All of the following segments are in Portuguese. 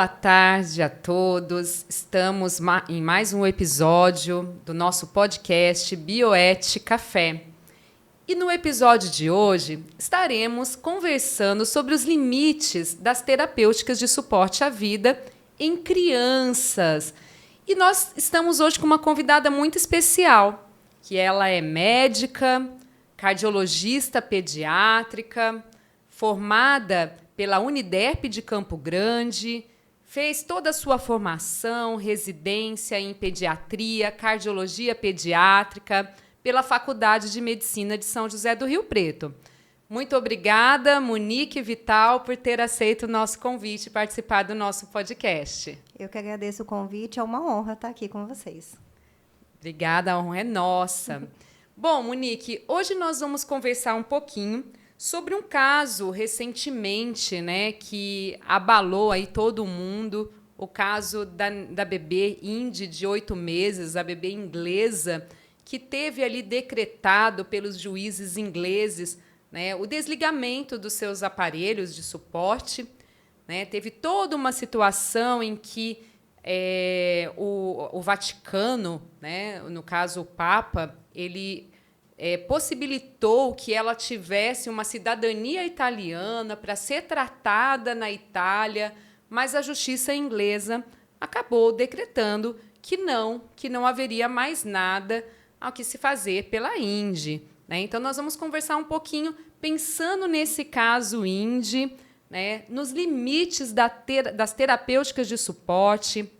Boa tarde a todos. Estamos em mais um episódio do nosso podcast Bioética Café. E no episódio de hoje estaremos conversando sobre os limites das terapêuticas de suporte à vida em crianças. E nós estamos hoje com uma convidada muito especial, que ela é médica, cardiologista pediátrica, formada pela Uniderp de Campo Grande, fez toda a sua formação, residência em pediatria, cardiologia pediátrica, pela Faculdade de Medicina de São José do Rio Preto. Muito obrigada, Monique Vital, por ter aceito o nosso convite e participar do nosso podcast. Eu que agradeço o convite, é uma honra estar aqui com vocês. Obrigada, a honra é nossa. Bom, Monique, hoje nós vamos conversar um pouquinho sobre um caso recentemente, né, que abalou aí todo mundo, o caso da bebê Indy de 8 meses, a bebê inglesa, que teve ali decretado pelos juízes ingleses, né, o desligamento dos seus aparelhos de suporte, né, teve toda uma situação em que o Vaticano, né, no caso o Papa, ele possibilitou que ela tivesse uma cidadania italiana para ser tratada na Itália, mas a justiça inglesa acabou decretando que não haveria mais nada ao que se fazer pela Indy, né? Então, nós vamos conversar um pouquinho pensando nesse caso Indy, né, nos limites das terapêuticas de suporte,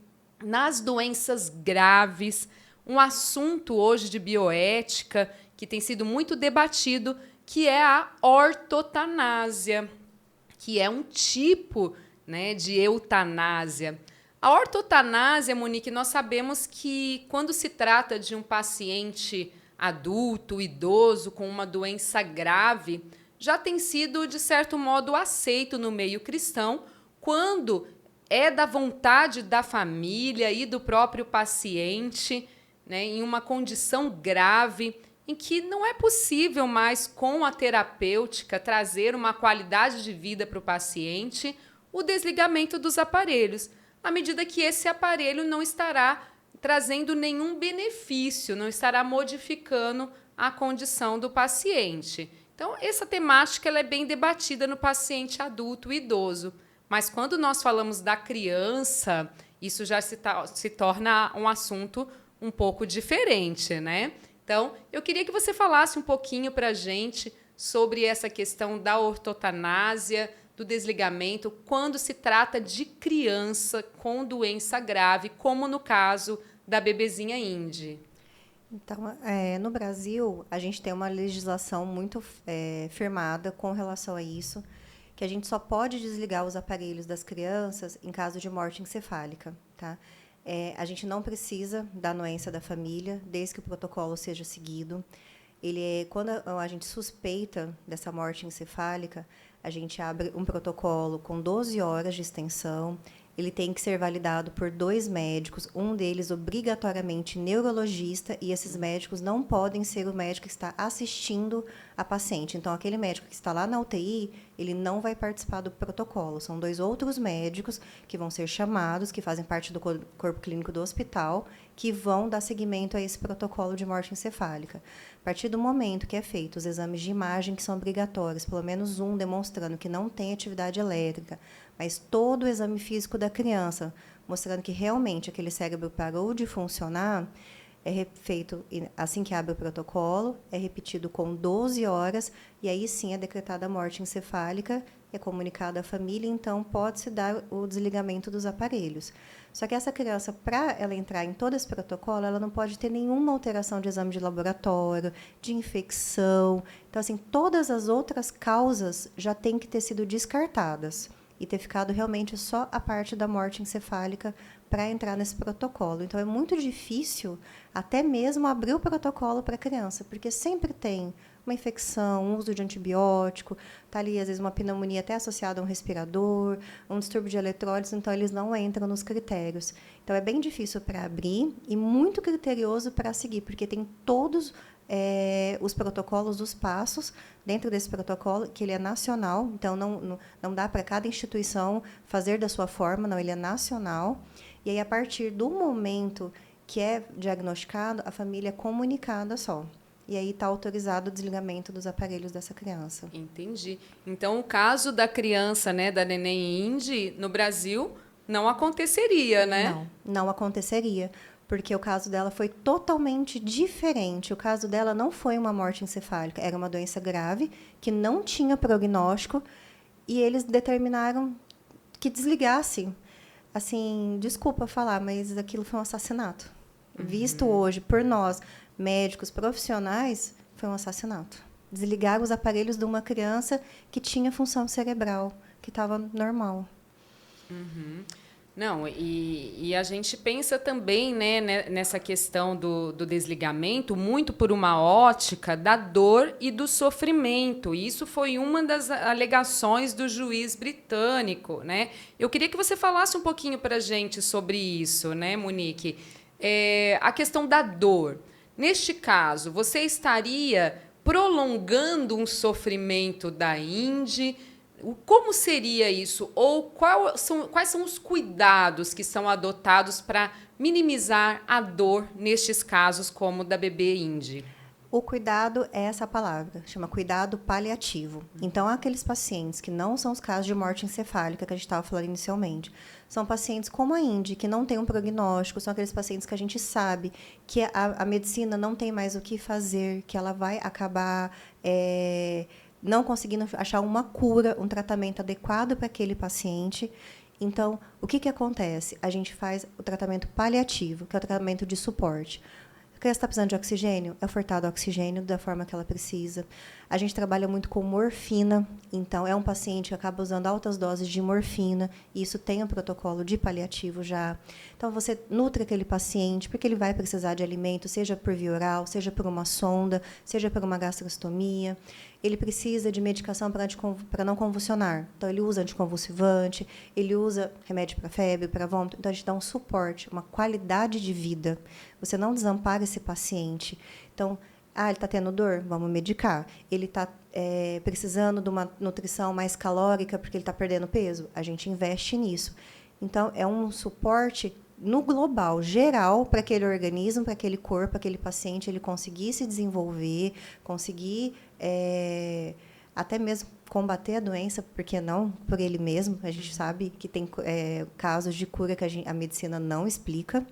nas doenças graves, um assunto hoje de bioética que tem sido muito debatido, que é a ortotanásia, que é um tipo, né, de eutanásia. A ortotanásia, Monique, nós sabemos que quando se trata de um paciente adulto, idoso, com uma doença grave, já tem sido, de certo modo, aceito no meio cristão, quando é da vontade da família e do próprio paciente, né, em uma condição grave, em que não é possível mais, com a terapêutica, trazer uma qualidade de vida para o paciente, o desligamento dos aparelhos, à medida que esse aparelho não estará trazendo nenhum benefício, não estará modificando a condição do paciente. Então, essa temática ela é bem debatida no paciente adulto e idoso, mas quando nós falamos da criança, isso já se torna um assunto um pouco diferente, né? Então, eu queria que você falasse um pouquinho para a gente sobre essa questão da ortotanásia, do desligamento, quando se trata de criança com doença grave, como no caso da bebezinha Indy. Então, no Brasil, a gente tem uma legislação muito firmada com relação a isso, que a gente só pode desligar os aparelhos das crianças em caso de morte encefálica, tá? A gente não precisa da anuência da família, desde que o protocolo seja seguido. Quando a gente suspeita dessa morte encefálica, a gente abre um protocolo com 12 horas de extensão. Ele tem que ser validado por 2 médicos, um deles obrigatoriamente neurologista, e esses médicos não podem ser o médico que está assistindo a paciente. Então, aquele médico que está lá na UTI, ele não vai participar do protocolo. São 2 outros médicos que vão ser chamados, que fazem parte do corpo clínico do hospital, que vão dar seguimento a esse protocolo de morte encefálica. A partir do momento que é feito os exames de imagem, que são obrigatórios, pelo menos um demonstrando que não tem atividade elétrica, mas todo o exame físico da criança, mostrando que realmente aquele cérebro parou de funcionar, é feito assim que abre o protocolo, é repetido com 12 horas, e aí sim é decretada a morte encefálica, é comunicada à família, então pode-se dar o desligamento dos aparelhos. Só que essa criança, para ela entrar em todo esse protocolo, ela não pode ter nenhuma alteração de exame de laboratório, de infecção. Então, assim, todas as outras causas já têm que ter sido descartadas e ter ficado realmente só a parte da morte encefálica para entrar nesse protocolo. Então, é muito difícil até mesmo abrir o protocolo para a criança, porque sempre tem uma infecção, um uso de antibiótico, está ali, às vezes, uma pneumonia até associada a um respirador, um distúrbio de eletrólitos, então eles não entram nos critérios. Então, é bem difícil para abrir e muito criterioso para seguir, porque tem todos os protocolos, os passos, dentro desse protocolo, que ele é nacional, então não dá para cada instituição fazer da sua forma, não, ele é nacional. E aí, a partir do momento que é diagnosticado, a família é comunicada só. E aí está autorizado o desligamento dos aparelhos dessa criança. Entendi. Então, o caso da criança, né, da neném Indy, no Brasil, não aconteceria, né? Não aconteceria, porque o caso dela foi totalmente diferente. O caso dela não foi uma morte encefálica, era uma doença grave, que não tinha prognóstico, e eles determinaram que desligasse. Assim, desculpa falar, mas aquilo foi um assassinato. Visto hoje por nós, médicos profissionais, foi um assassinato. Desligar os aparelhos de uma criança que tinha função cerebral, que estava normal. Não, e a gente pensa também, né, nessa questão do desligamento muito por uma ótica da dor e do sofrimento. E isso foi uma das alegações do juiz britânico, né? Eu queria que você falasse um pouquinho para a gente sobre isso, né, Monique? A questão da dor. Neste caso, você estaria prolongando um sofrimento da Indy? Como seria isso? Ou quais são os cuidados que são adotados para minimizar a dor nestes casos, como o da bebê Indy? O cuidado é essa palavra, chama cuidado paliativo. Então, aqueles pacientes que não são os casos de morte encefálica que a gente estava falando inicialmente, são pacientes como a Indy, que não tem um prognóstico, são aqueles pacientes que a gente sabe que a medicina não tem mais o que fazer, que ela vai acabar não conseguindo achar uma cura, um tratamento adequado para aquele paciente. Então, o que acontece? A gente faz o tratamento paliativo, que é o tratamento de suporte. A criança está precisando de oxigênio, é ofertado oxigênio da forma que ela precisa. A gente trabalha muito com morfina, então é um paciente que acaba usando altas doses de morfina, e isso tem um protocolo de paliativo já. Então, você nutre aquele paciente, porque ele vai precisar de alimento, seja por via oral, seja por uma sonda, seja por uma gastrostomia. Ele precisa de medicação para não convulsionar. Então, ele usa anticonvulsivante, ele usa remédio para febre, para vômito. Então, a gente dá um suporte, uma qualidade de vida. Você não desampara esse paciente. Então, ele está tendo dor? Vamos medicar. Ele está precisando de uma nutrição mais calórica porque ele está perdendo peso? A gente investe nisso. Então, é um suporte no global, geral, para aquele organismo, para aquele corpo, aquele paciente, ele conseguir se desenvolver, conseguir até mesmo combater a doença, porque não por ele mesmo. A gente sabe que tem casos de cura que a medicina não explica.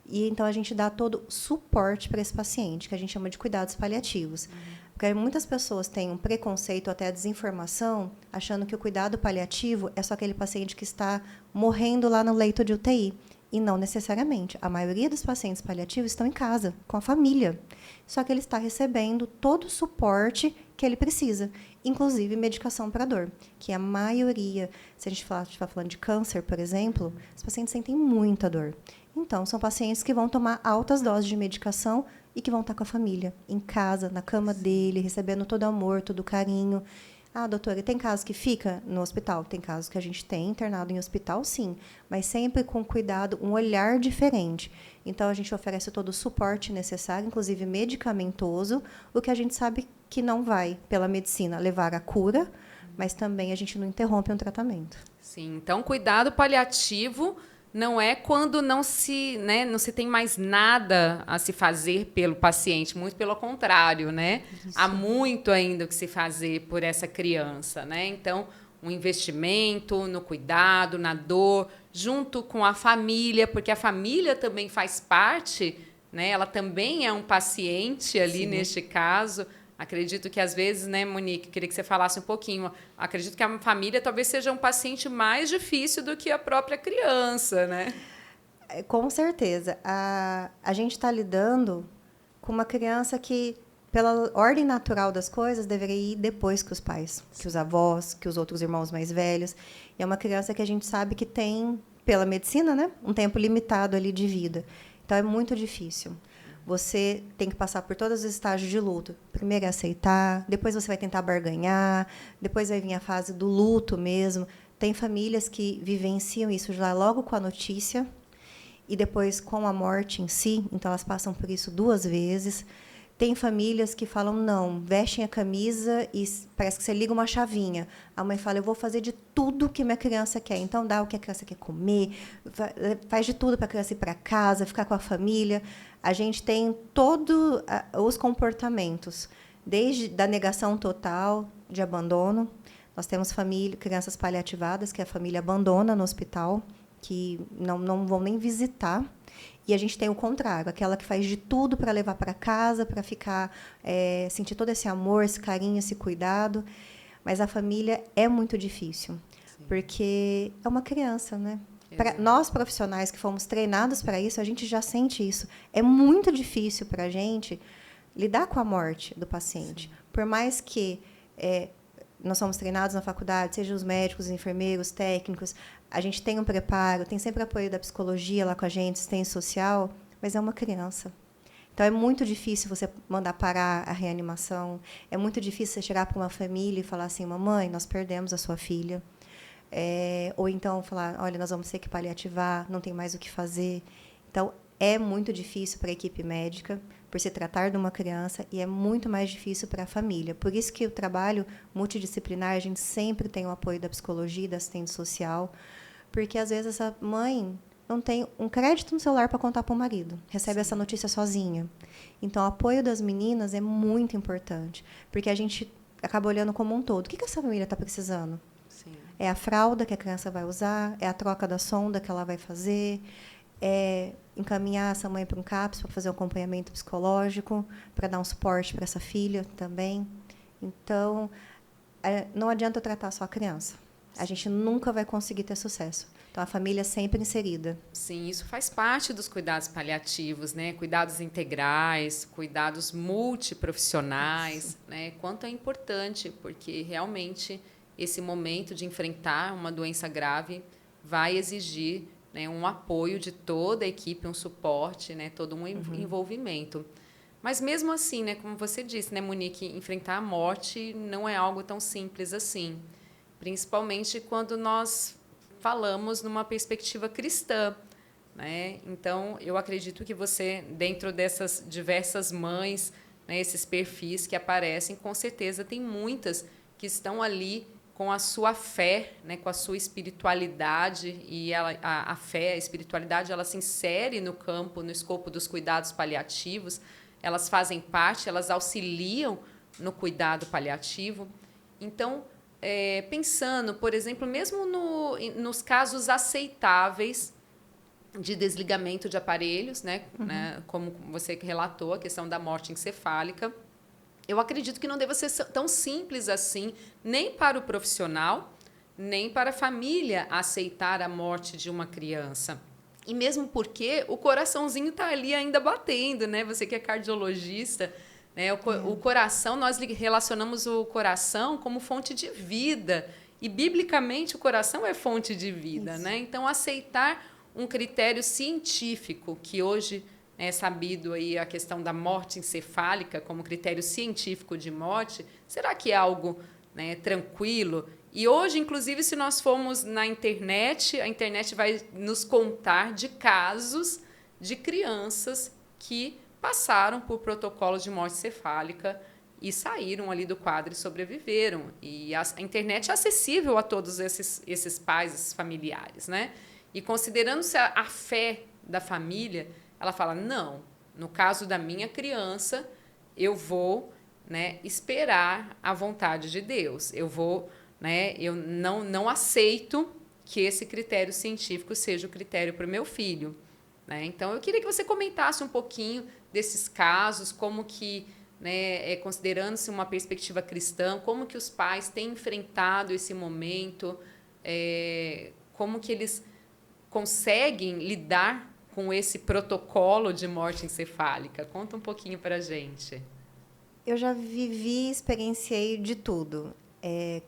E então a gente dá todo suporte para esse paciente, que a gente chama de cuidados paliativos. Porque muitas pessoas têm um preconceito, até a desinformação, achando que o cuidado paliativo é só aquele paciente que está morrendo lá no leito de UTI. E não necessariamente. A maioria dos pacientes paliativos estão em casa, com a família. Só que ele está recebendo todo o suporte que ele precisa, inclusive medicação para dor, que a maioria, se a gente está falando de câncer, por exemplo, os pacientes sentem muita dor. Então, são pacientes que vão tomar altas doses de medicação e que vão estar com a família, em casa, na cama dele, recebendo todo amor, todo carinho. Doutora, tem casos que fica no hospital? Tem casos que a gente tem internado em hospital, sim, mas sempre com cuidado, um olhar diferente. Então, a gente oferece todo o suporte necessário, inclusive medicamentoso, o que a gente sabe que não vai, pela medicina, levar à cura, mas também a gente não interrompe um tratamento. Sim, então cuidado paliativo não é quando não se tem mais nada a se fazer pelo paciente, muito pelo contrário, né? Isso. Há muito ainda o que se fazer por essa criança, né? Então, um investimento no cuidado, na dor, junto com a família, porque a família também faz parte, né? Ela também é um paciente ali. Sim. Neste caso. Acredito que, às vezes, né, Monique, queria que você falasse um pouquinho. Acredito que a família talvez seja um paciente mais difícil do que a própria criança, né? Com certeza. A gente está lidando com uma criança que, pela ordem natural das coisas, deveria ir depois que os pais, que os avós, que os outros irmãos mais velhos. E é uma criança que a gente sabe que tem, pela medicina, né, um tempo limitado ali de vida. Então, é muito difícil. Você tem que passar por todos os estágios de luto. Primeiro é aceitar, depois você vai tentar barganhar, depois vai vir a fase do luto mesmo. Tem famílias que vivenciam isso já logo com a notícia e depois com a morte em si, então elas passam por isso 2 vezes. Tem famílias que falam, não, vestem a camisa e parece que você liga uma chavinha. A mãe fala, eu vou fazer de tudo que minha criança quer. Então, dá o que a criança quer comer, faz de tudo para a criança ir para casa, ficar com a família. A gente tem todos os comportamentos, desde da negação total, de abandono. Nós temos crianças paliativadas, que a família abandona no hospital, que não vão nem visitar. E a gente tem o contrário, aquela que faz de tudo para levar para casa, para ficar, sentir todo esse amor, esse carinho, esse cuidado. Mas a família é muito difícil, porque é uma criança, né? Nós, profissionais que fomos treinados para isso, a gente já sente isso. É muito difícil para a gente lidar com a morte do paciente. Sim. Por mais que nós somos treinados na faculdade, seja os médicos, os enfermeiros, técnicos, a gente tem um preparo, tem sempre apoio da psicologia lá com a gente, assistência social, mas é uma criança. Então, é muito difícil você mandar parar a reanimação, é muito difícil você chegar para uma família e falar assim, mamãe, nós perdemos a sua filha. Ou então falar, olha, nós vamos ter que paliativar, não tem mais o que fazer. Então, é muito difícil para a equipe médica, por se tratar de uma criança, e é muito mais difícil para a família. Por isso que o trabalho multidisciplinar, a gente sempre tem o apoio da psicologia, da assistente social, porque, às vezes, essa mãe não tem um crédito no celular para contar para o marido, recebe essa notícia sozinha. Então, o apoio das meninas é muito importante, porque a gente acaba olhando como um todo. O que essa família está precisando? Sim. É a fralda que a criança vai usar, é a troca da sonda que ela vai fazer, é encaminhar essa mãe para um CAPS para fazer um acompanhamento psicológico, para dar um suporte para essa filha também. Então, não adianta tratar só a criança. A gente nunca vai conseguir ter sucesso. Então, a família é sempre inserida. Sim, isso faz parte dos cuidados paliativos, né? Cuidados integrais, cuidados multiprofissionais, né? Quanto é importante, porque realmente esse momento de enfrentar uma doença grave vai exigir, né, um apoio de toda a equipe, um suporte, né, todo um envolvimento. Mas mesmo assim, né, como você disse, né, Monique, enfrentar a morte não é algo tão simples assim, principalmente quando nós falamos numa perspectiva cristã, né? Então, eu acredito que você, dentro dessas diversas mães, né, esses perfis que aparecem, com certeza tem muitas que estão ali com a sua fé, né, com a sua espiritualidade, e a fé, a espiritualidade, ela se insere no campo, no escopo dos cuidados paliativos, elas fazem parte, elas auxiliam no cuidado paliativo. Então, pensando, por exemplo, mesmo nos casos aceitáveis de desligamento de aparelhos, né, como você relatou, a questão da morte encefálica, eu acredito que não deva ser tão simples assim, nem para o profissional, nem para a família aceitar a morte de uma criança. E mesmo porque o coraçãozinho está ali ainda batendo, né? Você que é cardiologista, né? O coração, nós relacionamos o coração como fonte de vida. E, biblicamente, o coração é fonte de vida, né? Então, aceitar um critério científico que hoje é sabido aí a questão da morte encefálica como critério científico de morte, será que é algo, né, tranquilo? E hoje, inclusive, se nós formos na internet, a internet vai nos contar de casos de crianças que passaram por protocolos de morte encefálica e saíram ali do quadro e sobreviveram. E a internet é acessível a todos esses pais, esses familiares, né? E considerando-se a fé da família, ela fala, não, no caso da minha criança, eu vou, né, esperar a vontade de Deus. Eu vou, né, eu não aceito que esse critério científico seja o critério para o meu filho. Né? Então, eu queria que você comentasse um pouquinho desses casos, como que, né, considerando-se uma perspectiva cristã, como que os pais têm enfrentado esse momento, como que eles conseguem lidar com esse protocolo de morte encefálica. Conta um pouquinho para a gente. Eu já vivi, experienciei de tudo.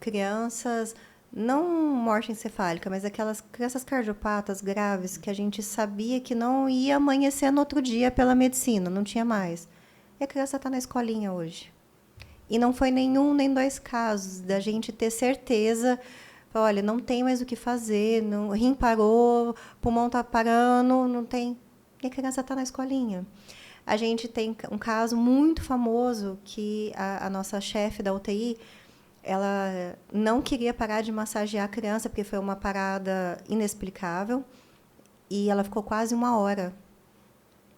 Crianças, não morte encefálica, mas aquelas crianças cardiopatas graves que a gente sabia que não ia amanhecer no outro dia pela medicina, não tinha mais. E a criança está na escolinha hoje. E não foi nenhum nem dois casos da gente ter certeza, olha, não tem mais o que fazer, o rim parou, o pulmão está parando, não tem. E a criança está na escolinha. A gente tem um caso muito famoso que a nossa chefe da UTI, ela não queria parar de massagear a criança, porque foi uma parada inexplicável, e ela ficou quase 1 hora.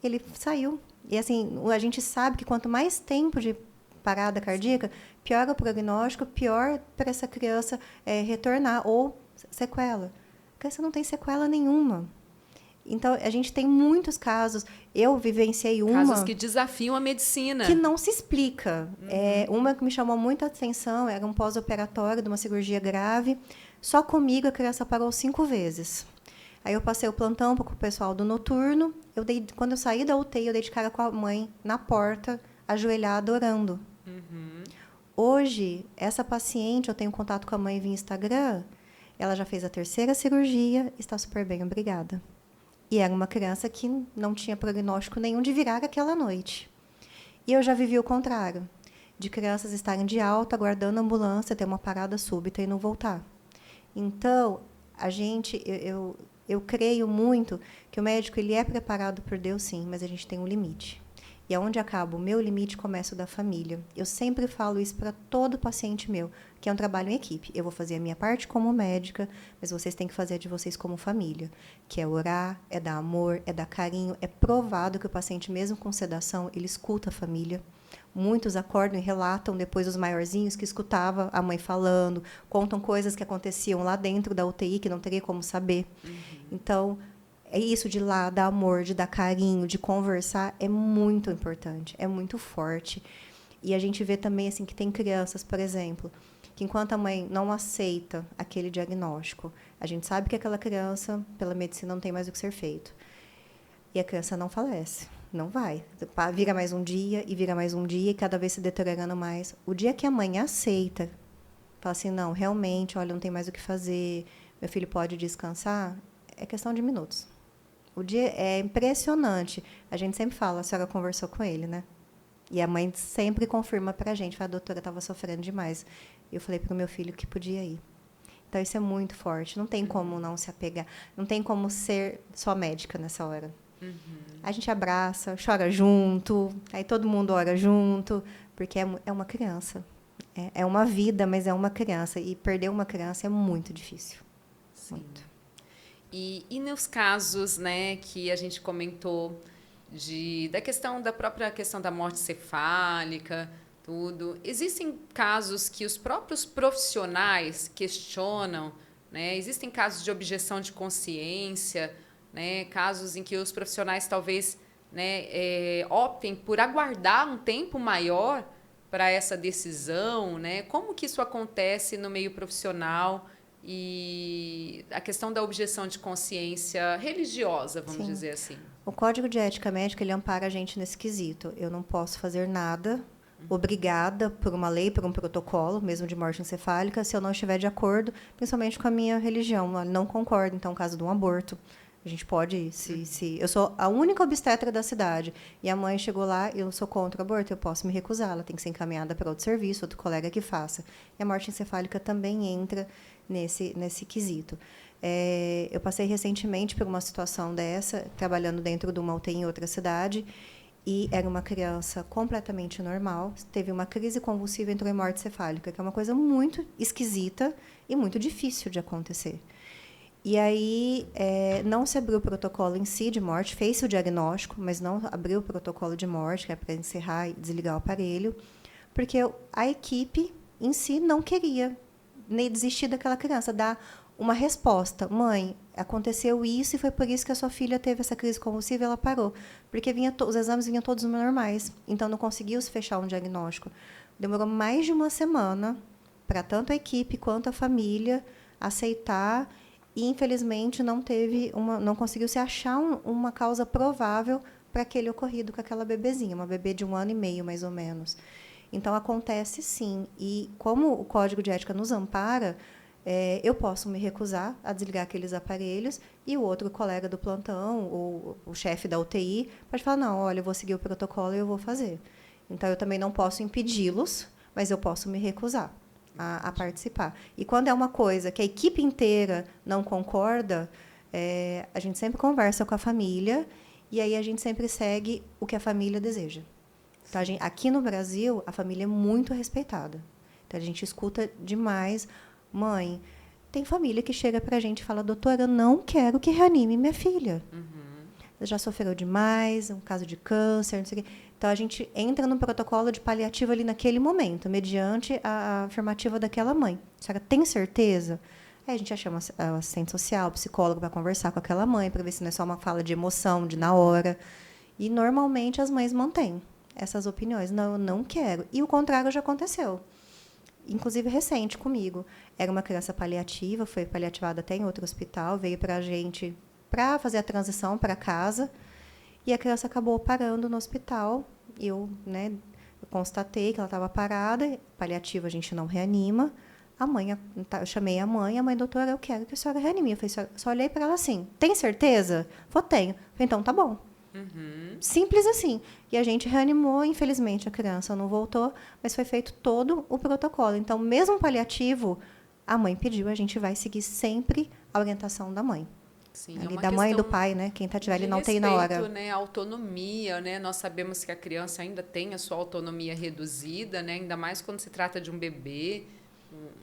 Ele saiu. E, assim, a gente sabe que quanto mais tempo de parada cardíaca, pior o prognóstico, pior para essa criança retornar, ou sequela. A criança não tem sequela nenhuma. Então, a gente tem muitos casos. Eu vivenciei casos que desafiam a medicina. Que não se explica. Uma que me chamou muita atenção era um pós-operatório de uma cirurgia grave. Só comigo a criança parou 5 vezes. Aí eu passei o plantão com o pessoal do noturno. Quando eu saí da UTI, eu dei de cara com a mãe na porta, ajoelhada, orando. Hoje, essa paciente, eu tenho contato com a mãe via Instagram, ela já fez a 3ª cirurgia, está super bem, obrigada. E era uma criança que não tinha prognóstico nenhum de virar aquela noite. E eu já vivi o contrário, de crianças estarem de alta, aguardando a ambulância, ter uma parada súbita e não voltar. Então, eu creio muito que o médico ele é preparado por Deus, sim, mas a gente tem um limite. E aonde acaba o meu limite, começa o da família. Eu sempre falo isso para todo paciente meu, que é um trabalho em equipe. Eu vou fazer a minha parte como médica, mas vocês têm que fazer a de vocês como família, que é orar, é dar amor, é dar carinho. É provado que o paciente, mesmo com sedação, ele escuta a família. Muitos acordam e relatam depois os maiorzinhos que escutava a mãe falando, contam coisas que aconteciam lá dentro da UTI que não teria como saber. Então, é isso de lá, dar amor, de dar carinho, de conversar, é muito importante, é muito forte. E a gente vê também assim, que tem crianças, por exemplo, que enquanto a mãe não aceita aquele diagnóstico, a gente sabe que aquela criança, pela medicina, não tem mais o que ser feito. E a criança não falece, não vai. Vira mais um dia, e vira mais um dia, e cada vez se deteriorando mais. O dia que a mãe aceita, fala assim, não, realmente, olha, não tem mais o que fazer, meu filho pode descansar, é questão de minutos. O dia é impressionante. A gente sempre fala, a senhora conversou com ele, né? E a mãe sempre confirma para a gente, fala, a doutora estava sofrendo demais. Eu falei para o meu filho que podia ir. Então, isso é muito forte. Não tem como não se apegar. Não tem como ser só médica nessa hora. A gente abraça, chora junto, aí todo mundo ora junto, porque é uma criança. É uma vida, mas é uma criança. E perder uma criança é muito difícil. Sim. Muito. E nos casos, né, que a gente comentou da própria questão da morte cefálica, tudo, existem casos que os próprios profissionais questionam, né? Existem casos de objeção de consciência, né? Casos em que os profissionais talvez, né, optem por aguardar um tempo maior para essa decisão, né? Como que isso acontece no meio profissional? E a questão da objeção de consciência religiosa, vamos Sim. dizer assim. O Código de Ética Médica ele ampara a gente nesse quesito. Eu não posso fazer nada obrigada por uma lei, por um protocolo, mesmo de morte encefálica, se eu não estiver de acordo, principalmente com a minha religião. Eu não concordo, então, no caso de um aborto. A gente pode, eu sou a única obstetra da cidade e a mãe chegou lá e eu sou contra o aborto, eu posso me recusar, ela tem que ser encaminhada para outro serviço, outro colega que faça. E a morte encefálica também entra nesse quesito. Eu passei recentemente por uma situação dessa, trabalhando dentro de uma UTI em outra cidade, e era uma criança completamente normal, teve uma crise convulsiva e entrou em morte cefálica, que é uma coisa muito esquisita e muito difícil de acontecer. E aí, não se abriu o protocolo em si de morte, fez-se o diagnóstico, mas não abriu o protocolo de morte, que é para encerrar e desligar o aparelho, porque a equipe em si não queria nem desistir daquela criança, dar uma resposta. Mãe, aconteceu isso e foi por isso que a sua filha teve essa crise convulsiva e ela parou. Porque os exames vinham todos normais, então não conseguiu se fechar um diagnóstico. Demorou mais de uma semana para tanto a equipe quanto a família aceitar e, infelizmente, não conseguiu se achar uma causa provável para aquele ocorrido com aquela bebezinha, uma bebê de 1 ano e meio, mais ou menos. Então, acontece sim. E como o Código de Ética nos ampara, eu posso me recusar a desligar aqueles aparelhos e o outro colega do plantão, ou o chefe da UTI, pode falar, não, olha, eu vou seguir o protocolo e eu vou fazer. Então, eu também não posso impedi-los, mas eu posso me recusar a participar. E quando é uma coisa que a equipe inteira não concorda, a gente sempre conversa com a família E aí a gente sempre segue o que a família deseja. Então, aqui no Brasil, a família é muito respeitada. Então, a gente escuta demais. Mãe, tem família que chega para a gente e fala, doutora, eu não quero que reanime minha filha. Já sofreu demais, um caso de câncer, não sei o quê. Então, a gente entra no protocolo de paliativo ali naquele momento, mediante a afirmativa daquela mãe. A senhora tem certeza? Aí a gente já chama a assistente social, o psicólogo, para conversar com aquela mãe, para ver se não é só uma fala de emoção, de na hora. E, normalmente, as mães mantêm essas opiniões. Não, eu não quero. E o contrário já aconteceu. Inclusive, recente comigo. Era uma criança paliativa, foi paliativada até em outro hospital, veio para a gente para fazer a transição para casa. E a criança acabou parando no hospital. Eu constatei que ela estava parada. Paliativa a gente não reanima. Eu chamei a mãe, doutora, eu quero que a senhora reanime. Eu falei, só olhei para ela assim, tem certeza? Falei, tenho. Falei, então tá bom. Simples assim. E a gente reanimou, infelizmente a criança não voltou, mas foi feito todo o protocolo. Então, mesmo paliativo, a mãe pediu, a gente vai seguir sempre a orientação da mãe. Sim, ali da mãe e do pai, né? Quem tiver ali não tem na hora. Né? A autonomia, né? Nós sabemos que a criança ainda tem a sua autonomia reduzida, né? Ainda mais quando se trata de um bebê,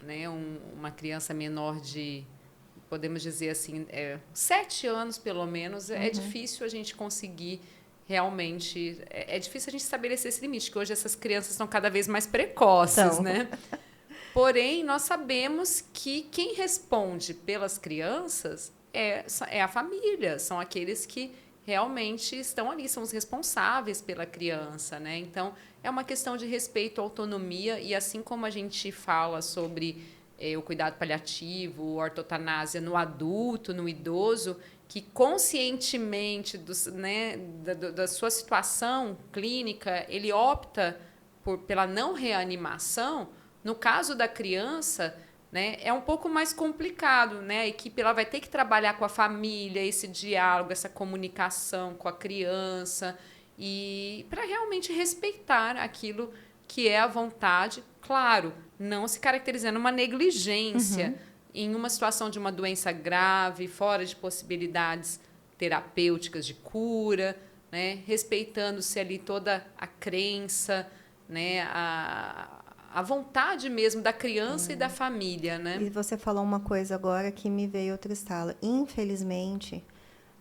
né? Uma criança menor de, podemos dizer assim, 7 anos pelo menos. É difícil a gente conseguir realmente, é difícil a gente estabelecer esse limite, que hoje essas crianças estão cada vez mais precoces, então, né? Porém, nós sabemos que quem responde pelas crianças é a família, são aqueles que realmente estão ali, são os responsáveis pela criança, né? Então, é uma questão de respeito, autonomia, e assim como a gente fala sobre o cuidado paliativo, ortotanásia no adulto, no idoso, que conscientemente da sua situação clínica, ele opta pela não reanimação. No caso da criança, né, é um pouco mais complicado, né? A equipe ela vai ter que trabalhar com a família, esse diálogo, essa comunicação com a criança, e para realmente respeitar aquilo que é a vontade, claro, não se caracterizando uma negligência em uma situação de uma doença grave, fora de possibilidades terapêuticas de cura, né? Respeitando-se ali toda a crença, né? A vontade mesmo da criança e da família, né? E você falou uma coisa agora que me veio outro estalo. Infelizmente,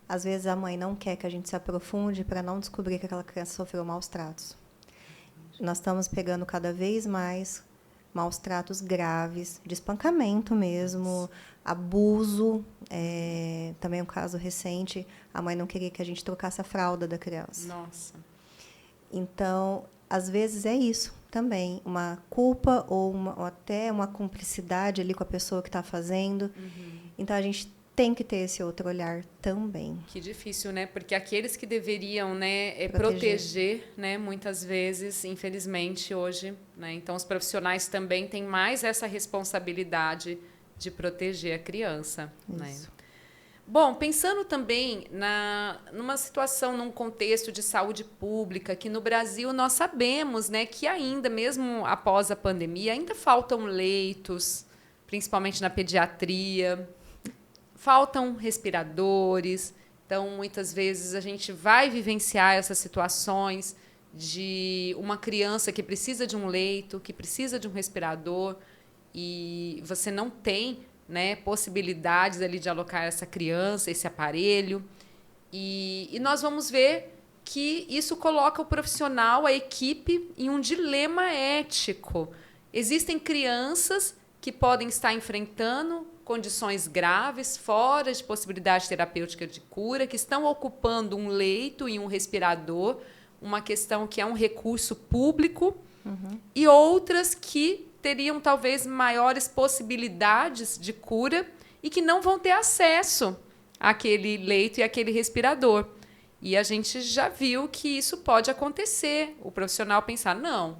às vezes a mãe não quer que a gente se aprofunde para não descobrir que aquela criança sofreu maus tratos. Nós estamos pegando cada vez mais maus tratos graves, de espancamento mesmo, abuso. Também um caso recente, a mãe não queria que a gente trocasse a fralda da criança. Nossa. Então, às vezes é isso também, uma culpa ou até uma cumplicidade ali com a pessoa que está fazendo. Então, a gente tem que ter esse outro olhar também. Que difícil, né? Porque aqueles que deveriam, né, proteger, né, muitas vezes, infelizmente, hoje, né? Então, os profissionais também têm mais essa responsabilidade de proteger a criança. Isso. Né? Bom, pensando também numa situação, num contexto de saúde pública, que no Brasil nós sabemos, né, que ainda, mesmo após a pandemia, ainda faltam leitos, principalmente na pediatria, faltam respiradores. Então, muitas vezes, a gente vai vivenciar essas situações de uma criança que precisa de um leito, que precisa de um respirador, e você não tem, né, possibilidades ali de alocar essa criança, esse aparelho. E nós vamos ver que isso coloca o profissional, a equipe, em um dilema ético. Existem crianças que podem estar enfrentando condições graves, fora de possibilidade terapêutica de cura, que estão ocupando um leito e um respirador, uma questão que é um recurso público, e outras que teriam talvez maiores possibilidades de cura e que não vão ter acesso àquele leito e àquele respirador. E a gente já viu que isso pode acontecer. O profissional pensar, não,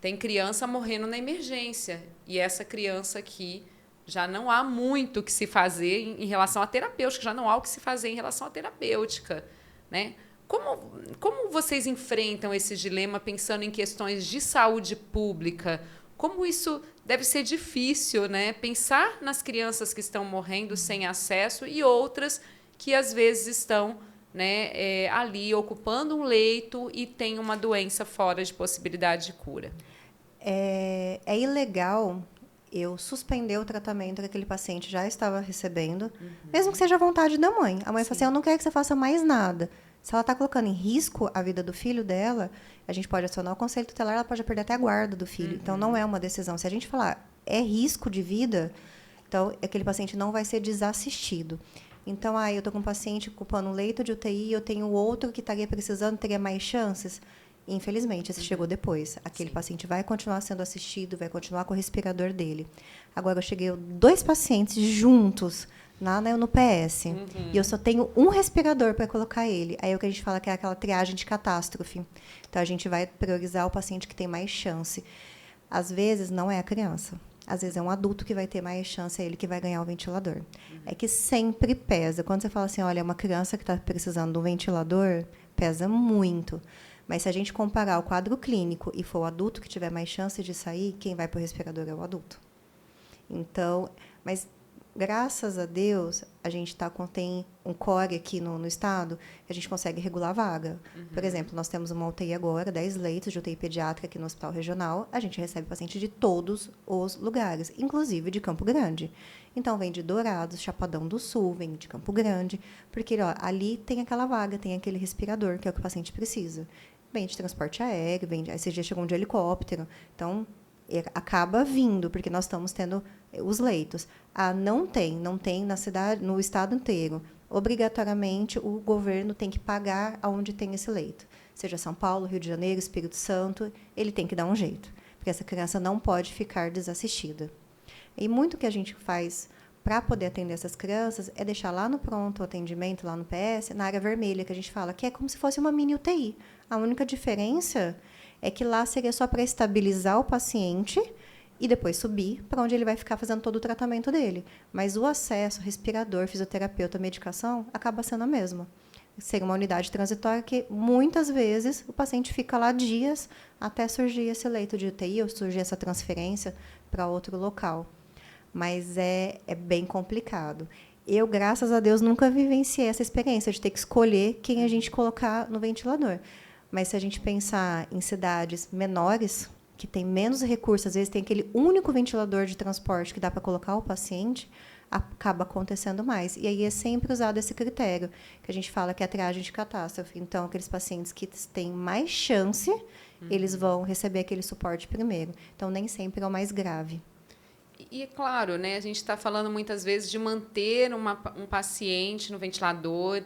tem criança morrendo na emergência, e essa criança aqui já não há muito o que se fazer em relação à terapêutica, já não há o que se fazer em relação à terapêutica, né? Como vocês enfrentam esse dilema pensando em questões de saúde pública? Como isso deve ser difícil, né? Pensar nas crianças que estão morrendo sem acesso e outras que, às vezes, estão, né, ali ocupando um leito e tem uma doença fora de possibilidade de cura? É ilegal eu suspender o tratamento que aquele paciente já estava recebendo, mesmo que seja a vontade da mãe. A mãe fala assim, eu não quero que você faça mais nada. Se ela está colocando em risco a vida do filho dela, a gente pode acionar o conselho tutelar, ela pode perder até a guarda do filho. Então, não é uma decisão. Se a gente falar, é risco de vida, então, aquele paciente não vai ser desassistido. Então, eu estou com um paciente ocupando um leito de UTI, eu tenho outro que estaria precisando, teria mais chances? Infelizmente, esse chegou depois. Aquele paciente vai continuar sendo assistido, vai continuar com o respirador dele. Agora, eu cheguei 2 pacientes juntos no PS. E eu só tenho um respirador para colocar ele. Aí é o que a gente fala que é aquela triagem de catástrofe. Então, a gente vai priorizar o paciente que tem mais chance. Às vezes, não é a criança. Às vezes, é um adulto que vai ter mais chance, é ele que vai ganhar o ventilador. É que sempre pesa. Quando você fala assim, olha, uma criança que está precisando de um ventilador, pesa muito. Mas se a gente comparar o quadro clínico e for o adulto que tiver mais chance de sair, quem vai para o respirador é o adulto. Então, mas graças a Deus, a gente tem um core aqui no estado, que a gente consegue regular a vaga. Por exemplo, nós temos uma UTI agora, 10 leitos de UTI pediátrica aqui no Hospital Regional, a gente recebe paciente de todos os lugares, inclusive de Campo Grande. Então, vem de Dourados, Chapadão do Sul, vem de Campo Grande, porque ali tem aquela vaga, tem aquele respirador, que é o que o paciente precisa. Vem de transporte aéreo, esses dias chegam de helicóptero. Então, acaba vindo, porque nós estamos tendo os leitos. Não tem na cidade, no estado inteiro. Obrigatoriamente, o governo tem que pagar aonde tem esse leito. Seja São Paulo, Rio de Janeiro, Espírito Santo, ele tem que dar um jeito, porque essa criança não pode ficar desassistida. E muito que a gente faz para poder atender essas crianças é deixar lá no pronto atendimento, lá no PS, na área vermelha, que a gente fala, que é como se fosse uma mini UTI. A única diferença é que lá seria só para estabilizar o paciente e depois subir para onde ele vai ficar fazendo todo o tratamento dele. Mas o acesso, respirador, fisioterapeuta, medicação, acaba sendo a mesma. Seria uma unidade transitória que, muitas vezes, o paciente fica lá dias até surgir esse leito de UTI ou surgir essa transferência para outro local. Mas é bem complicado. Eu, graças a Deus, nunca vivenciei essa experiência de ter que escolher quem a gente colocar no ventilador. Mas se a gente pensar em cidades menores, que tem menos recursos, às vezes tem aquele único ventilador de transporte que dá para colocar o paciente, acaba acontecendo mais. E aí é sempre usado esse critério, que a gente fala que é a triagem de catástrofe. Então, aqueles pacientes que têm mais chance, eles vão receber aquele suporte primeiro. Então, nem sempre é o mais grave. E, claro, né, a gente está falando muitas vezes de manter um paciente no ventilador,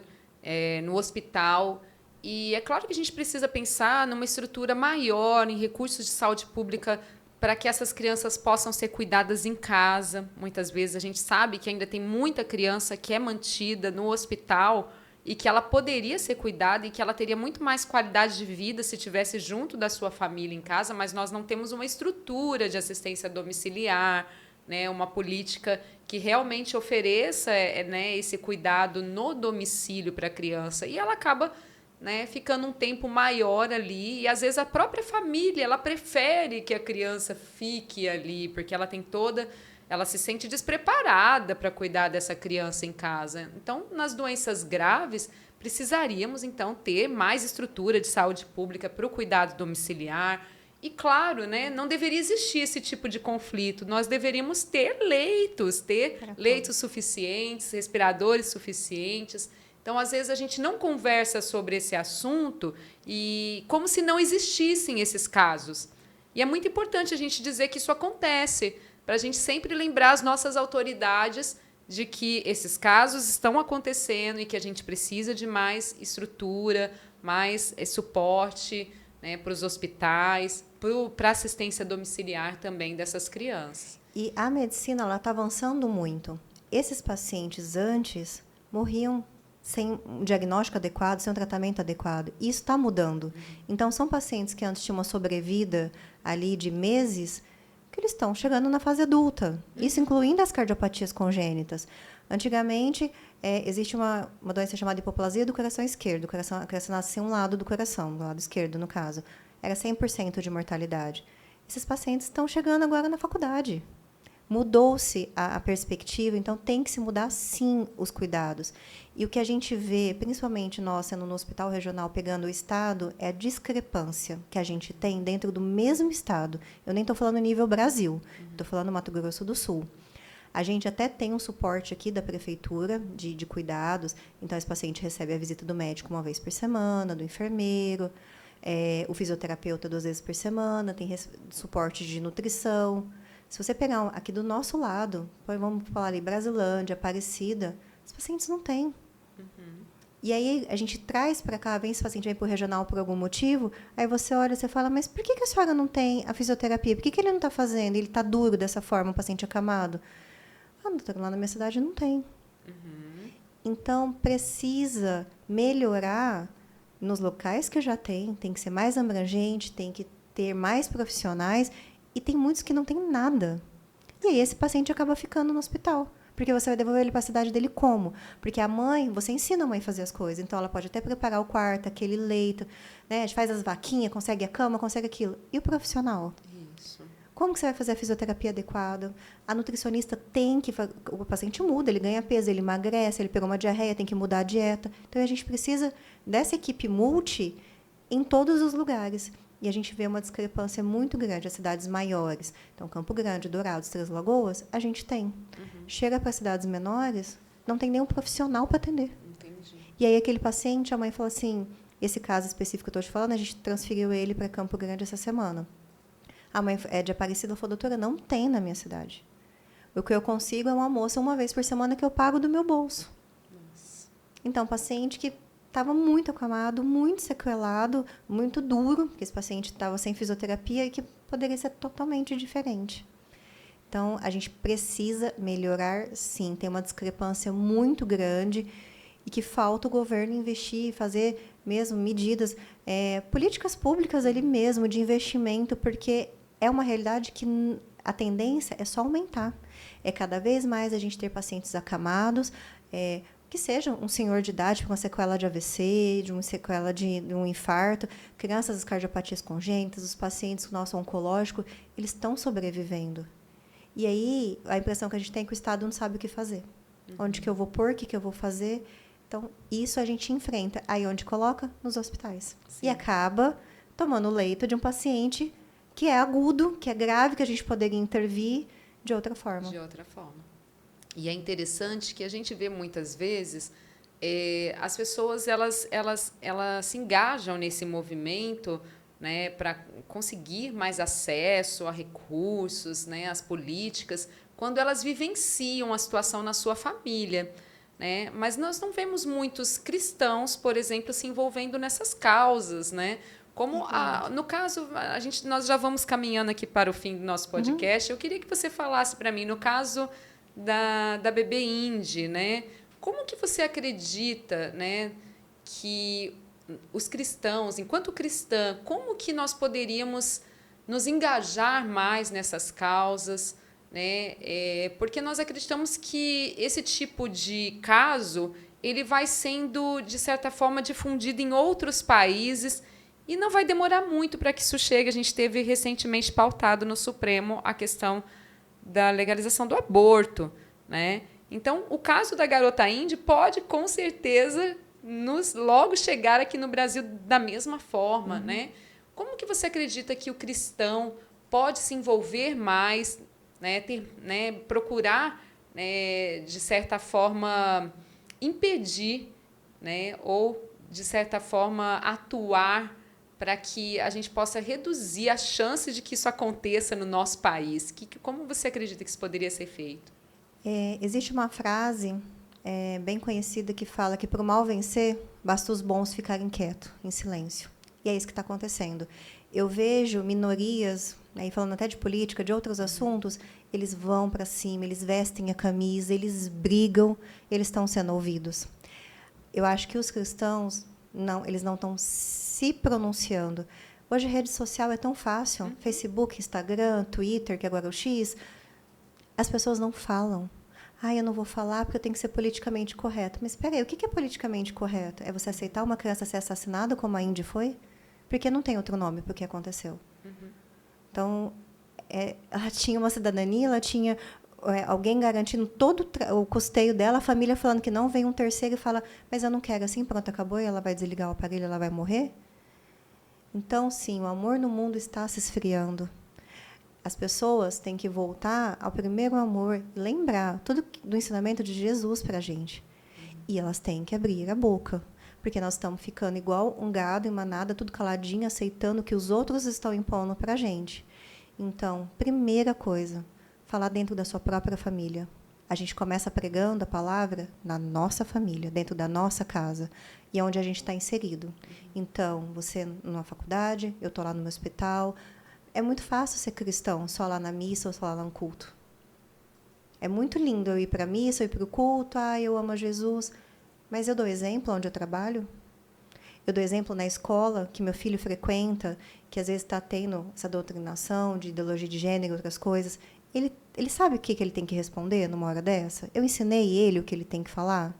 no hospital. E é claro que a gente precisa pensar numa estrutura maior, em recursos de saúde pública, para que essas crianças possam ser cuidadas em casa. Muitas vezes a gente sabe que ainda tem muita criança que é mantida no hospital e que ela poderia ser cuidada e que ela teria muito mais qualidade de vida se estivesse junto da sua família em casa, mas nós não temos uma estrutura de assistência domiciliar, né, uma política que realmente ofereça esse cuidado no domicílio para a criança. E ela acaba, né, ficando um tempo maior ali. E, às vezes, a própria família ela prefere que a criança fique ali, porque ela se sente despreparada para cuidar dessa criança em casa. Então, nas doenças graves, precisaríamos, então, ter mais estrutura de saúde pública para o cuidado domiciliar. E, claro, né, não deveria existir esse tipo de conflito. Nós deveríamos ter leitos suficientes, respiradores suficientes. Então, às vezes, a gente não conversa sobre esse assunto e como se não existissem esses casos. E é muito importante a gente dizer que isso acontece, para a gente sempre lembrar as nossas autoridades de que esses casos estão acontecendo e que a gente precisa de mais estrutura, mais suporte, né, para os hospitais, para a assistência domiciliar também dessas crianças. E a medicina está avançando muito. Esses pacientes antes morriam sem um diagnóstico adequado, sem um tratamento adequado. Isso está mudando. Então, são pacientes que antes tinham uma sobrevida ali de meses, que eles estão chegando na fase adulta. Isso incluindo as cardiopatias congênitas. Antigamente, existe uma doença chamada hipoplasia do coração esquerdo. A criança nasce sem um lado do coração, do lado esquerdo, no caso. Era 100% de mortalidade. Esses pacientes estão chegando agora na faculdade. Mudou-se a perspectiva, então tem que se mudar, sim, os cuidados. E o que a gente vê, principalmente nós, sendo no hospital regional, pegando o estado, é a discrepância que a gente tem dentro do mesmo estado. Eu nem estou falando nível Brasil, estou falando Mato Grosso do Sul. A gente até tem um suporte aqui da prefeitura de cuidados, então esse paciente recebe a visita do médico uma vez por semana, do enfermeiro, o fisioterapeuta 2 vezes por semana, tem suporte de nutrição. Se você pegar aqui do nosso lado, vamos falar ali, Brasilândia, Aparecida, os pacientes não têm. E aí a gente traz para cá, vem esse paciente vem para o regional por algum motivo, aí você olha e fala, mas por que a senhora não tem a fisioterapia? Por que ele não está fazendo? Ele está duro dessa forma, o paciente acamado? Ah, doutor, lá na minha cidade não tem. Então, precisa melhorar nos locais que já tem que ser mais abrangente, tem que ter mais profissionais, e tem muitos que não têm nada. E aí esse paciente acaba ficando no hospital. Porque você vai devolver ele para a cidade dele como? Porque a mãe, você ensina a mãe a fazer as coisas. Então, ela pode até preparar o quarto, aquele leito, né? A gente faz as vaquinhas, consegue a cama, consegue aquilo. E o profissional? Isso. Como que você vai fazer a fisioterapia adequada? A nutricionista tem que... O paciente muda, ele ganha peso, ele emagrece, ele pegou uma diarreia, tem que mudar a dieta. Então, a gente precisa dessa equipe multi em todos os lugares. E a gente vê uma discrepância muito grande as cidades maiores. Então, Campo Grande, Dourados, Três Lagoas, a gente tem. Chega para cidades menores, não tem nenhum profissional para atender. Entendi. E aí, aquele paciente, a mãe fala assim, esse caso específico que eu estou te falando, a gente transferiu ele para Campo Grande essa semana. A mãe de Aparecida falou, doutora, não tem na minha cidade. O que eu consigo é um almoço uma vez por semana que eu pago do meu bolso. Nossa. Então, paciente que estava muito acamado, muito sequelado, muito duro, porque esse paciente estava sem fisioterapia e que poderia ser totalmente diferente. Então, a gente precisa melhorar, sim. Tem uma discrepância muito grande e que falta o governo investir, fazer mesmo medidas, políticas públicas ali mesmo, de investimento, porque é uma realidade que a tendência é só aumentar. É cada vez mais a gente ter pacientes acamados, que seja um senhor de idade com uma sequela de AVC, de uma sequela de um infarto, crianças com cardiopatias congênitas, os pacientes com nosso oncológico, eles estão sobrevivendo. E aí, a impressão que a gente tem é que o Estado não sabe o que fazer. Onde que eu vou pôr, o que eu vou fazer. Então, isso a gente enfrenta. Aí, onde coloca? Nos hospitais. Sim. E acaba tomando o leito de um paciente que é agudo, que é grave, que a gente poderia intervir de outra forma. De outra forma. E é interessante que a gente vê muitas vezes as pessoas elas se engajam nesse movimento, né, para conseguir mais acesso a recursos, né, às políticas, quando elas vivenciam a situação na sua família. Né? Mas nós não vemos muitos cristãos, por exemplo, se envolvendo nessas causas, né? Como no caso, nós já vamos caminhando aqui para o fim do nosso podcast. Eu queria que você falasse para mim, no caso da bebê Indy, né? Como que você acredita, né, que os cristãos, enquanto cristã, como que nós poderíamos nos engajar mais nessas causas? Né? Porque nós acreditamos que esse tipo de caso ele vai sendo, de certa forma, difundido em outros países e não vai demorar muito para que isso chegue. A gente teve recentemente pautado no Supremo a questão da legalização do aborto. Né? Então, o caso da garota Indy pode, com certeza, logo chegar aqui no Brasil da mesma forma. Né? Como que você acredita que o cristão pode se envolver mais, né, procurar, né, de certa forma, impedir, né, ou, de certa forma, atuar para que a gente possa reduzir a chance de que isso aconteça no nosso país? Como você acredita que isso poderia ser feito? Existe uma frase bem conhecida que fala que, para o mal vencer, basta os bons ficarem quietos, em silêncio. E é isso que está acontecendo. Eu vejo minorias, né, falando até de política, de outros assuntos, eles vão para cima, eles vestem a camisa, eles brigam, eles estão sendo ouvidos. Eu acho que os cristãos, eles não estão se pronunciando. Hoje a rede social é tão fácil, Facebook, Instagram, Twitter, que agora é o X, as pessoas não falam. Eu não vou falar porque eu tenho que ser politicamente correto. Mas espera aí, o que é politicamente correto? É você aceitar uma criança ser assassinada como a Indy foi? Porque não tem outro nome para o que aconteceu. Então, ela tinha uma cidadania, ela tinha alguém garantindo todo o custeio dela, a família falando que não, vem um terceiro e fala, mas eu não quero assim, pronto, acabou, e ela vai desligar o aparelho, ela vai morrer? Então, sim, o amor no mundo está se esfriando. As pessoas têm que voltar ao primeiro amor, lembrar tudo do ensinamento de Jesus para a gente. E elas têm que abrir a boca, porque nós estamos ficando igual um gado em manada, tudo caladinho, aceitando o que os outros estão impondo para a gente. Então, primeira coisa, falar dentro da sua própria família. A gente começa pregando a palavra na nossa família, dentro da nossa casa, e é onde a gente está inserido. Então, você numa faculdade, eu estou lá no meu hospital. É muito fácil ser cristão, só lá na missa ou só lá no culto. É muito lindo eu ir para a missa, eu ir para o culto, eu amo a Jesus. Mas eu dou exemplo onde eu trabalho? Eu dou exemplo na escola que meu filho frequenta, que às vezes está tendo essa doutrinação de ideologia de gênero e outras coisas. Ele sabe o que ele tem que responder numa hora dessa? Eu ensinei ele o que ele tem que falar?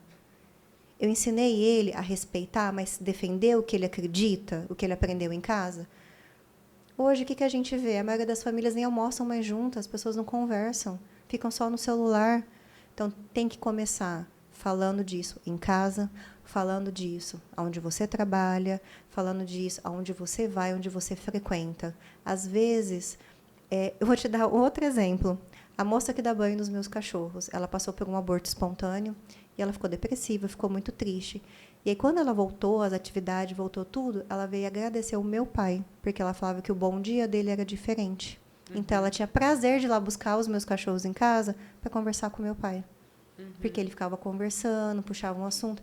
Eu ensinei ele a respeitar, mas defender o que ele acredita, o que ele aprendeu em casa? Hoje, o que a gente vê? A maioria das famílias nem almoçam mais juntas, as pessoas não conversam, ficam só no celular. Então, tem que começar falando disso em casa, falando disso onde você trabalha, falando disso onde você vai, onde você frequenta. Às vezes, eu vou te dar outro exemplo. A moça que dá banho nos meus cachorros, ela passou por um aborto espontâneo e ela ficou depressiva, ficou muito triste. E aí, quando ela voltou, as atividades, voltou tudo, ela veio agradecer o meu pai, porque ela falava que o bom dia dele era diferente. Então, ela tinha prazer de ir lá buscar os meus cachorros em casa para conversar com o meu pai. Porque ele ficava conversando, puxava um assunto.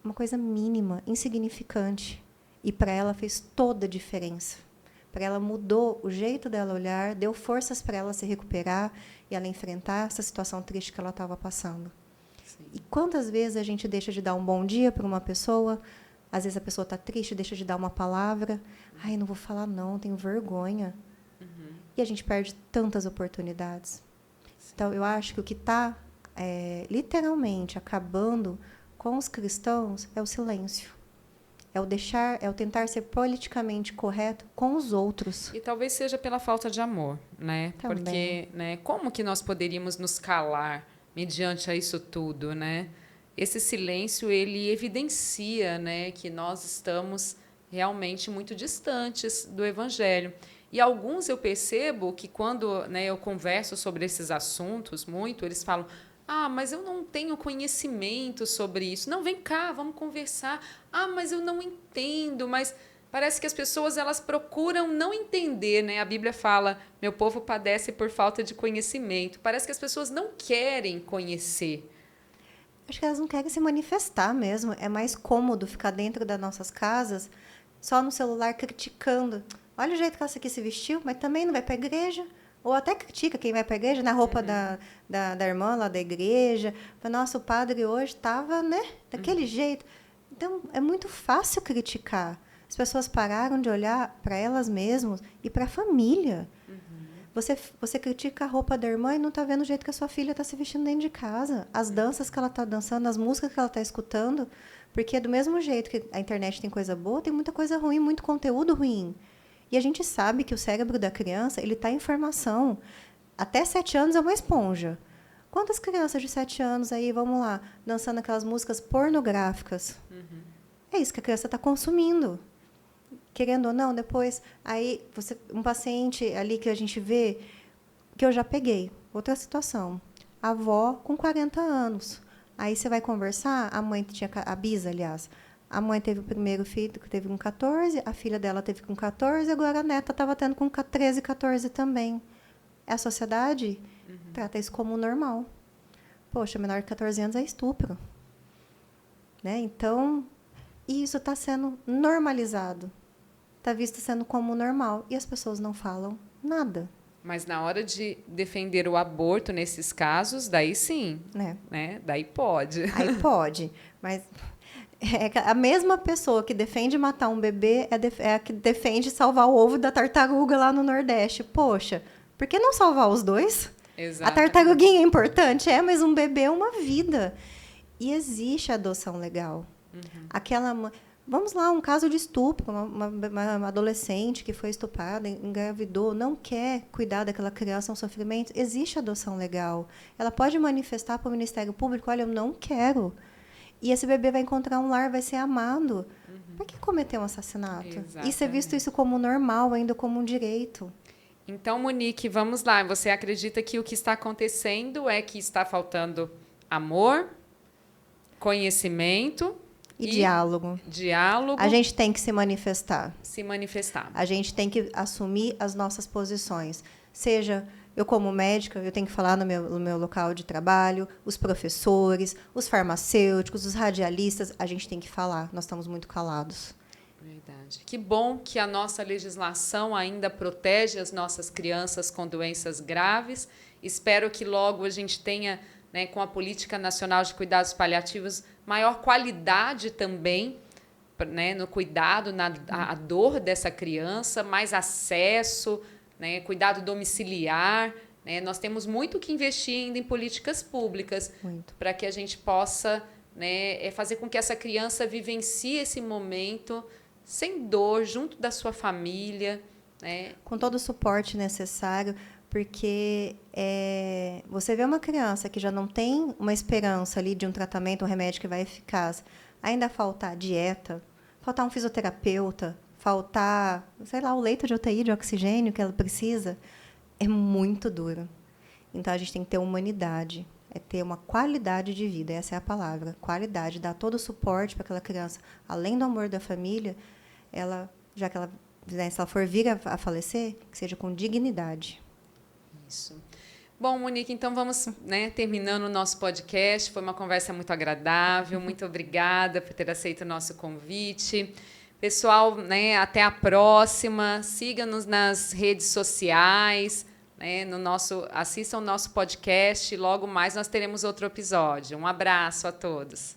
Uma coisa mínima, insignificante. E para ela fez toda a diferença. Para ela mudou o jeito dela olhar, deu forças para ela se recuperar e ela enfrentar essa situação triste que ela estava passando. Sim. E quantas vezes a gente deixa de dar um bom dia para uma pessoa? Às vezes a pessoa está triste, deixa de dar uma palavra. Ai, não vou falar não, tenho vergonha. E a gente perde tantas oportunidades. Sim. Então, eu acho que o que está literalmente acabando com os cristãos é o silêncio. É o tentar ser politicamente correto com os outros. E talvez seja pela falta de amor, né? Também. Porque, né, como que nós poderíamos nos calar mediante a isso tudo, né? Esse silêncio, ele evidencia, né, que nós estamos realmente muito distantes do Evangelho. E alguns eu percebo que quando, né, eu converso sobre esses assuntos muito, eles falam: mas eu não tenho conhecimento sobre isso. Não, vem cá, vamos conversar. Mas eu não entendo. Mas parece que as pessoas elas procuram não entender, né? A Bíblia fala: meu povo padece por falta de conhecimento. Parece que as pessoas não querem conhecer. Acho que elas não querem se manifestar mesmo. É mais cômodo ficar dentro das nossas casas, só no celular criticando. Olha o jeito que essa aqui se vestiu, mas também não vai para a igreja. Ou até critica quem vai para a igreja, na roupa da irmã lá da igreja. Nossa, o padre hoje estava, né, daquele jeito. Então, é muito fácil criticar. As pessoas pararam de olhar para elas mesmas e para a família. Você critica a roupa da irmã e não está vendo o jeito que a sua filha está se vestindo dentro de casa. As danças que ela está dançando, as músicas que ela está escutando. Porque do mesmo jeito que a internet tem coisa boa, tem muita coisa ruim, muito conteúdo ruim. E a gente sabe que o cérebro da criança ele está em formação. Até 7 anos é uma esponja. Quantas crianças de 7 anos aí, vamos lá, dançando aquelas músicas pornográficas? É isso que a criança está consumindo. Querendo ou não, depois, aí um paciente ali que a gente vê, que eu já peguei, outra situação. A avó com 40 anos. Aí você vai conversar, a mãe tinha, a Bisa, aliás, a mãe teve o primeiro filho, que teve com 14, a filha dela teve com 14, agora a neta estava tendo com 13, 14 também. A sociedade trata isso como normal. Poxa, menor de 14 anos é estupro. Né? Então, isso está sendo normalizado. Está visto sendo como normal. E as pessoas não falam nada. Mas na hora de defender o aborto, nesses casos, daí sim. Né? Daí pode. Aí pode. Mas a mesma pessoa que defende matar um bebê é a que defende salvar o ovo da tartaruga lá no Nordeste. Poxa, por que não salvar os dois? Exato. A tartaruguinha é importante, mas um bebê é uma vida. E existe a adoção legal. Vamos lá, um caso de estupro, uma adolescente que foi estuprada, engravidou, não quer cuidar daquela criança, é um sofrimento. Existe adoção legal. Ela pode manifestar para o Ministério Público, olha, eu não quero. E esse bebê vai encontrar um lar, vai ser amado. Por que cometer um assassinato? Exatamente. E ser visto isso como normal, ainda como um direito. Então, Monique, vamos lá. Você acredita que o que está acontecendo é que está faltando amor, conhecimento e diálogo. Diálogo. A gente tem que se manifestar. Se manifestar. A gente tem que assumir as nossas posições. Seja eu, como médica, eu tenho que falar no meu local de trabalho, os professores, os farmacêuticos, os radialistas, a gente tem que falar. Nós estamos muito calados. Verdade. Que bom que a nossa legislação ainda protege as nossas crianças com doenças graves. Espero que logo a gente tenha, né, com a Política Nacional de Cuidados Paliativos, maior qualidade também, né, no cuidado, a dor dessa criança, mais acesso, né, cuidado domiciliar. Né? Nós temos muito que investir ainda em políticas públicas para que a gente possa, né, fazer com que essa criança vivencie esse momento sem dor, junto da sua família. Né? Com todo o suporte necessário, porque você vê uma criança que já não tem uma esperança ali de um tratamento, um remédio que vai eficaz, ainda faltar dieta, faltar um fisioterapeuta, faltar, sei lá, o leito de UTI, de oxigênio que ela precisa, é muito duro. Então, a gente tem que ter humanidade, ter uma qualidade de vida, essa é a palavra, qualidade, dar todo o suporte para aquela criança, além do amor da família, já que ela, né, se ela for vir a falecer, que seja com dignidade. Isso. Bom, Monique, então vamos, né, terminando o nosso podcast. Foi uma conversa muito agradável. Muito obrigada por ter aceito o nosso convite. Pessoal, né, até a próxima. Siga-nos nas redes sociais, né, assistam o nosso podcast. Logo mais nós teremos outro episódio. Um abraço a todos.